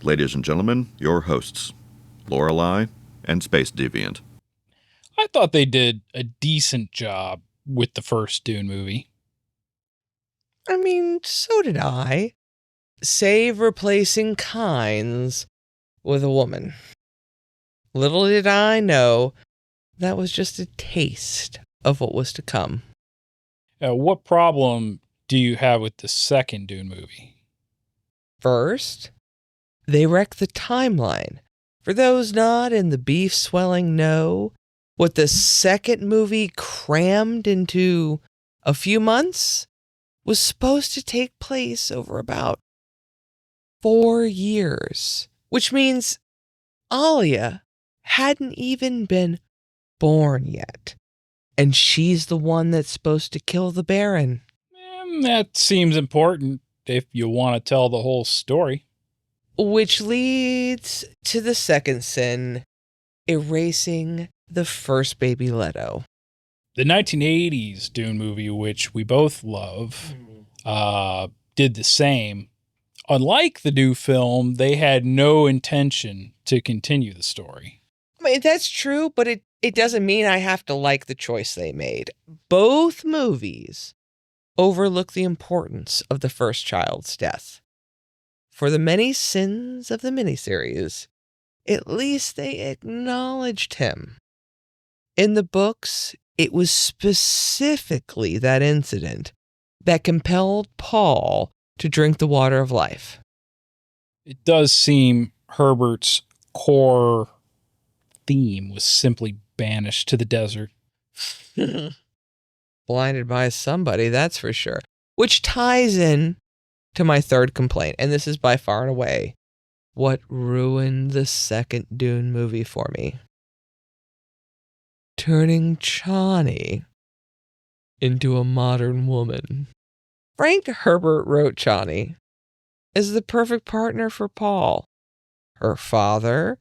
Ladies and gentlemen, your hosts, Lorelei and Space Deviant. I thought they did a decent job with the first Dune movie. I mean, so did I. Save replacing Kynes with a woman. Little did I know that was just a taste of what was to come. What problem do you have with the second Dune movie? First, they wreck the timeline. For those not in the beef-swelling know, what the second movie crammed into a few months was supposed to take place over about 4 years, which means Alia hadn't even been born yet, and she's the one that's supposed to kill the Baron. That seems important if you want to tell the whole story. Which leads to the second sin, erasing the first baby Leto. The 1980s Dune movie, which we both love, did the same. Unlike the new film, they had no intention to continue the story. I mean, that's true, but it doesn't mean I have to like the choice they made. Both movies overlook the importance of the first child's death. For the many sins of the miniseries, at least they acknowledged him. In the books, it was specifically that incident that compelled Paul to drink the water of life. It does seem Herbert's core theme was simply banished to the desert. Blinded by somebody, that's for sure. Which ties in to my third complaint, and this is by far and away what ruined the second Dune movie for me. Turning Chani into a modern woman. Frank Herbert wrote Chani as the perfect partner for Paul. Her father,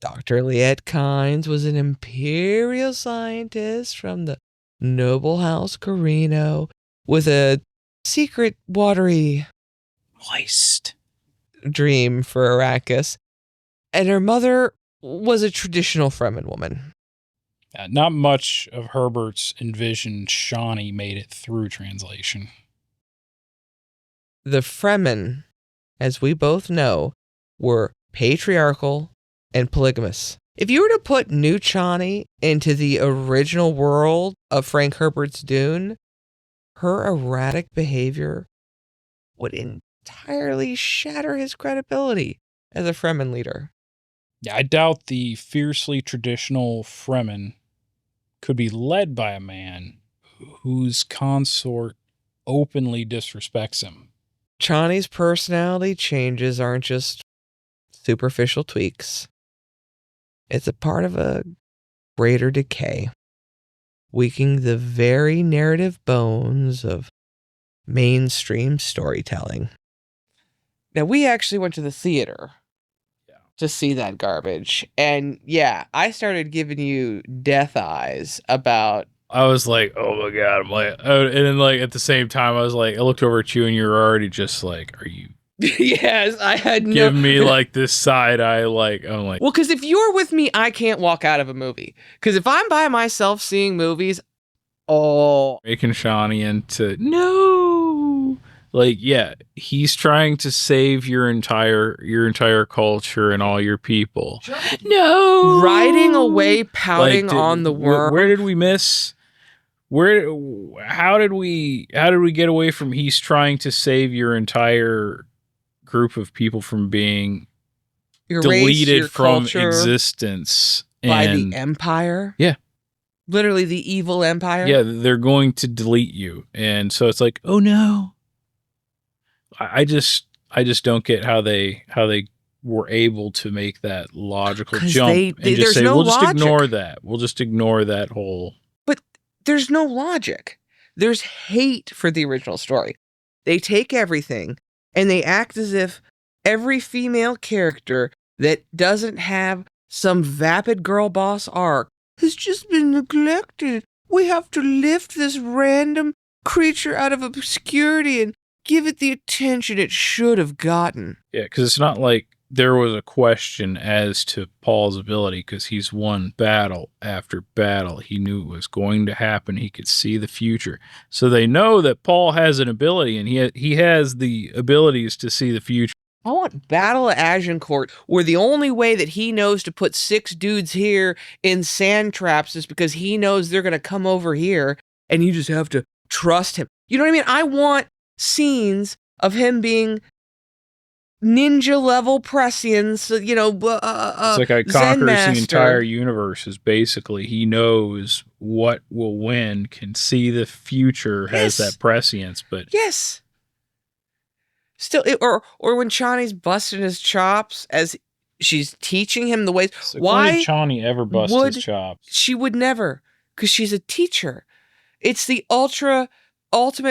Dr. Liet Kynes, was an imperial scientist from the noble house Carino with a secret watery Moist dream for Arrakis. And her mother was a traditional Fremen woman. Not much of Herbert's envisioned Chani made it through translation. The Fremen, as we both know, were patriarchal and polygamous. If you were to put new Chani into the original world of Frank Herbert's Dune, her erratic behavior would entirely shatter his credibility as a Fremen leader. Yeah, I doubt the fiercely traditional Fremen could be led by a man whose consort openly disrespects him. Chani's personality changes aren't just superficial tweaks. It's a part of a greater decay, weakening the very narrative bones of mainstream storytelling. Now, we actually went to the theater to see that garbage. And yeah, I started giving you death eyes about... I was like, oh my God. I'm like, oh, and then like at the same time, I was like, I looked over at you and you're already just like, are you... Yes, I had no... Give me like this side eye, like, I'm like... Well, because if you're with me, I can't walk out of a movie. Because if I'm by myself seeing movies, making Chani into... No! Like, yeah, he's trying to save your entire culture and all your people. No! Riding away, pouting on the worm. Where did we miss? How did we get away from he's trying to save your entire group of people from being deleted from existence by the Empire? Yeah. Literally the evil Empire? Yeah, they're going to delete you. And so it's like, oh no. I just don't get how they were able to make that logical jump and just say, we'll just ignore that. We'll just ignore that whole... But there's no logic. There's hate for the original story. They take everything and they act as if every female character that doesn't have some vapid girl boss arc has just been neglected. We have to lift this random creature out of obscurity and give it the attention it should have gotten. Yeah, because it's not like there was a question as to Paul's ability because he's won battle after battle. He knew it was going to happen. He could see the future. So they know that Paul has an ability, and he has the abilities to see the future. I want Battle of Agincourt, where the only way that he knows to put 6 dudes here in sand traps is because he knows they're going to come over here, and you just have to trust him. You know what I mean? I want scenes of him being ninja level prescience, you know, it's like I conquers the entire universe. Is basically he knows what will win, can see the future, has that prescience. But yes, still, or when Chani's busting his chops as she's teaching him the ways. Like, why did Chani ever bust his chops? She would never, because she's a teacher. It's the ultimate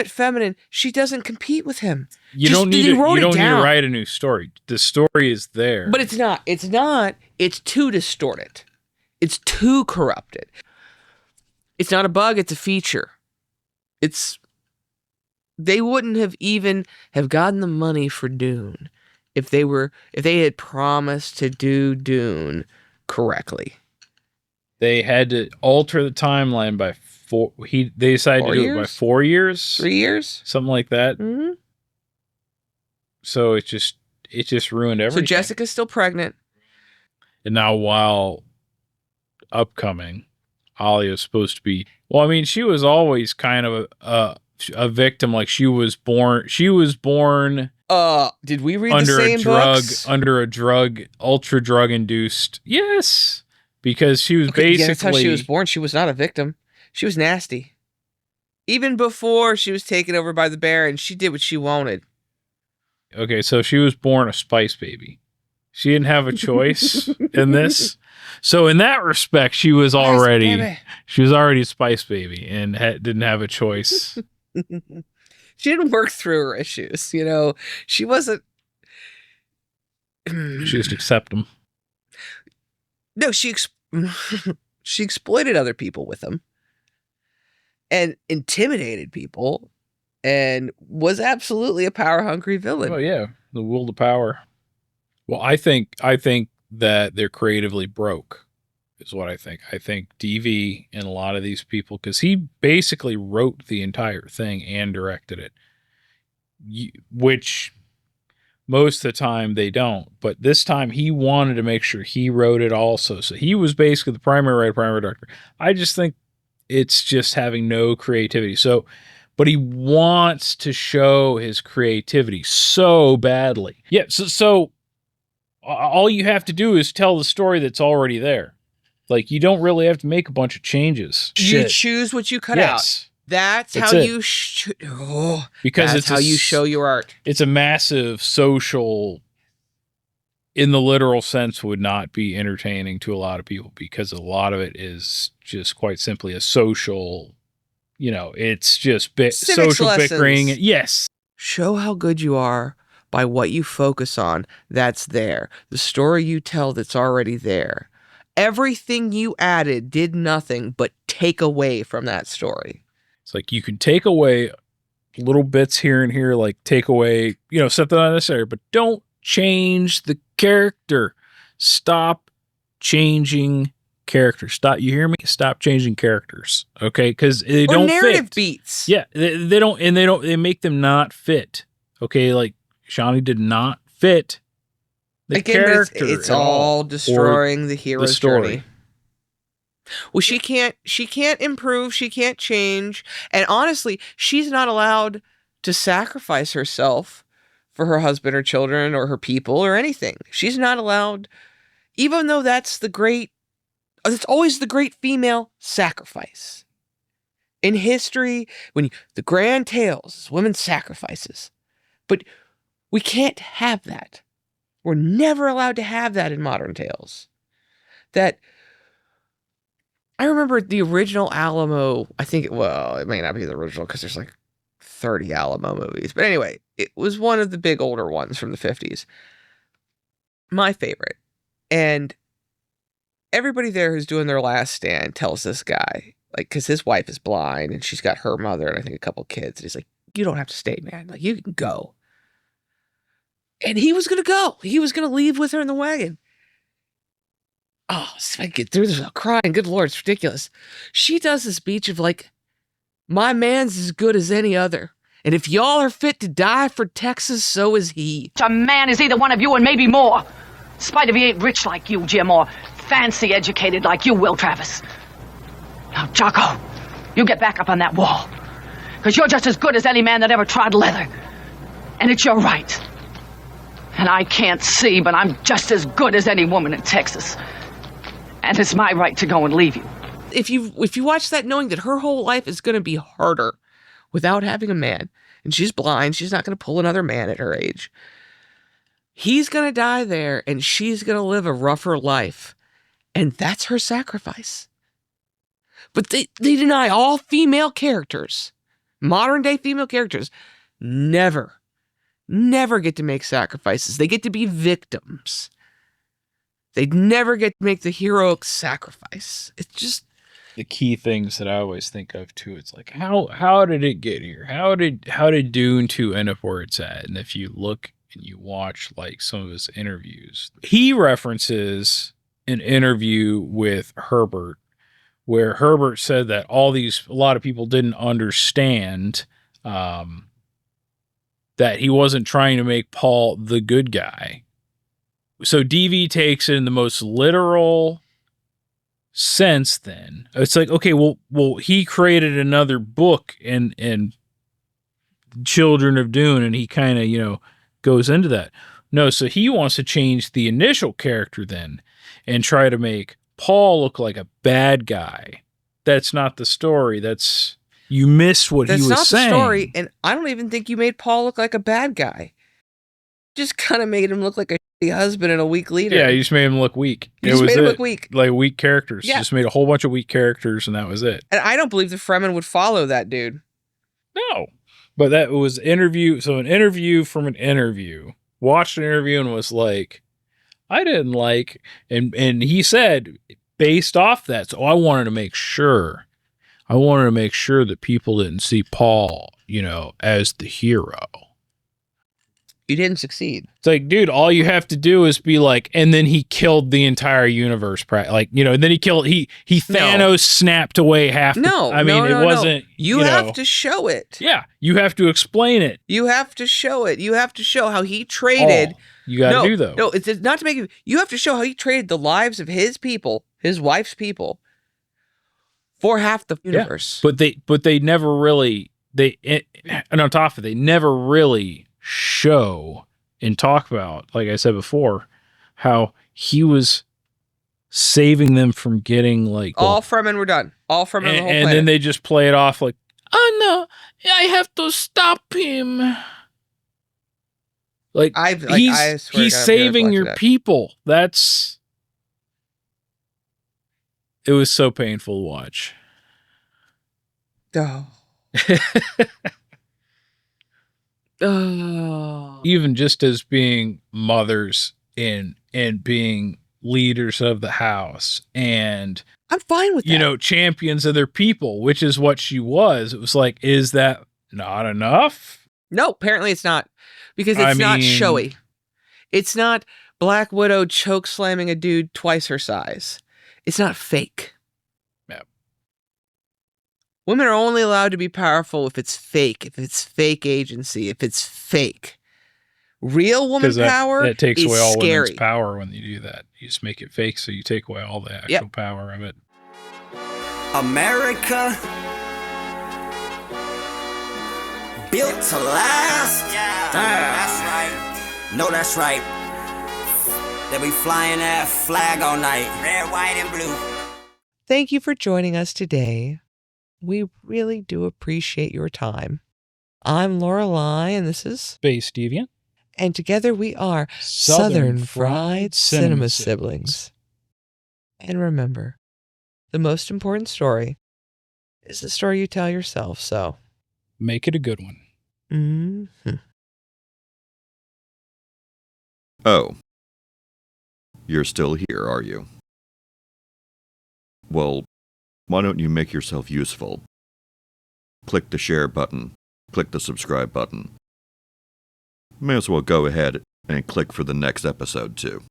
feminine. She doesn't compete with him. You don't need to write a new story. The story is there. But it's not. It's too distorted. It's too corrupted. It's not a bug, it's a feature. They wouldn't have even have gotten the money for Dune if they had promised to do Dune correctly. They had to alter the timeline by 4. They decided to do it by 4 years, 3 years, something like that. Mm-hmm. So it just ruined everything. So Jessica's still pregnant, and now while upcoming, Alia's supposed to be. Well, I mean, she was always kind of a victim. Like she was born. Did we read the same books? Under a drug, ultra drug induced? Yes. Because she was basically... Yeah, that's how she was born. She was not a victim. She was nasty. Even before she was taken over by the Baron, she did what she wanted. Okay, so she was born a spice baby. She didn't have a choice in this. So in that respect, she was already a spice baby and didn't have a choice. She didn't work through her issues, you know. She wasn't... She just accept them. No, she exploited other people with them and intimidated people and was absolutely a power-hungry villain. Oh, yeah. The will to power. Well, I think that they're creatively broke is what I think. I think DV and a lot of these people, because he basically wrote the entire thing and directed it, which... most of the time they don't, but this time he wanted to make sure he wrote it also. So he was basically the primary writer, primary director. I just think it's just having no creativity. So, but he wants to show his creativity so badly. Yeah. So all you have to do is tell the story that's already there. Like you don't really have to make a bunch of changes. You choose what you cut out. That's how you because that's how you show your art. It's a massive social, in the literal sense, would not be entertaining to a lot of people because a lot of it is just quite simply a social, you know, it's just social bickering. Yes. Show how good you are by what you focus on that's there. The story you tell that's already there. Everything you added did nothing but take away from that story. It's like you can take away little bits here and here, like take away, you know, something unnecessary, but don't change the character. Stop changing characters. Stop. You hear me? Stop changing characters. Okay. Because they don't fit. Narrative beats. Yeah. They don't, and they make them not fit. Okay. Like Chani did not fit the character. It's all destroying the hero's journey. Well, she can't improve, she can't change, and honestly, she's not allowed to sacrifice herself for her husband or children or her people or anything. She's not allowed, even though it's always the great female sacrifice. In history, the grand tales is women's sacrifices. But we can't have that. We're never allowed to have that in modern tales. I remember the original Alamo, it may not be the original because there's like 30 Alamo movies. But anyway, it was one of the big older ones from the 50s. My favorite. And everybody there who's doing their last stand tells this guy, like, because his wife is blind and she's got her mother and I think a couple kids. And he's like, you don't have to stay, man. Like, you can go. And he was going to go. He was going to leave with her in the wagon. Oh, if I get through this without crying, good Lord, it's ridiculous. She does this speech of like, my man's as good as any other. And if y'all are fit to die for Texas, so is he. A man is either one of you and maybe more. In spite of he ain't rich like you, Jim, or fancy educated like you, Will Travis. Now, Jocko, you get back up on that wall. Because you're just as good as any man that ever trod leather. And it's your right. And I can't see, but I'm just as good as any woman in Texas. And it's my right to go and leave you. If you watch that knowing that her whole life is going to be harder without having a man, and she's blind, she's not going to pull another man at her age. He's going to die there, and she's going to live a rougher life. And that's her sacrifice. But they deny all female characters, modern day female characters, never get to make sacrifices. They get to be victims. They never get to make the heroic sacrifice. It's just the key things that I always think of too. It's like, how did it get here? How did Dune 2 end up where it's at? And if you look and you watch like some of his interviews, he references an interview with Herbert where Herbert said that a lot of people didn't understand that he wasn't trying to make Paul the good guy. So DV takes it in the most literal sense then. It's like, okay, well he created another book in Children of Dune, and he kind of, goes into that. No, so he wants to change the initial character then and try to make Paul look like a bad guy. That's not the story. You missed what he was saying. That's not the story, and I don't even think you made Paul look like a bad guy. Just kind of made him look like a shitty husband and a weak leader. Yeah, you just made him look weak. You just made him look weak. Like weak characters. Yeah. Just made a whole bunch of weak characters, and that was it. And I don't believe the Fremen would follow that dude. No. But that was interview. So an interview from an interview. Watched an interview and was like, I didn't like, and he said, based off that, so I wanted to make sure that people didn't see Paul, as the hero. You didn't succeed. It's like, dude, all you have to do is be like, and then he killed the entire universe. And then he Thanos snapped away half. No, it wasn't. You have to show it. Yeah, you have to explain it. You have to show it. You have to show how he traded. You got to do though. No, it's not to make it. You have to show how he traded the lives of his people, his wife's people, for half the universe. Yeah, but they never really and on top of it, they never really show and talk about, like I said before, how he was saving them from getting like all Fremen were done. All Fremen the whole planet. And then they just play it off like, oh no, I have to stop him. Like he's saving your people. It was so painful to watch. Oh. Oh. Even just as being mothers and being leaders of the house, and I'm fine with that. Champions of their people, which is what she was. It was like, is that not enough? No, apparently it's not, because it's not showy. It's not Black Widow choke slamming a dude twice her size. It's not fake. Women are only allowed to be powerful if it's fake, if it's fake agency, if it's fake. Real woman power that takes is away all scary. Women's power when you do that. You just make it fake, so you take away all the actual power of it. America, built to last. That's right. No, that's right. They be flying that flag all night. Red, white, and blue. Thank you for joining us today. We really do appreciate your time. I'm Lorelei, and this is Space Deviant. And together we are Southern Fried Cinema Siblings. And remember, the most important story is the story you tell yourself, so make it a good one. Mm-hmm. Oh. You're still here, are you? Well, why don't you make yourself useful? Click the share button. Click the subscribe button. May as well go ahead And click for the next episode, too.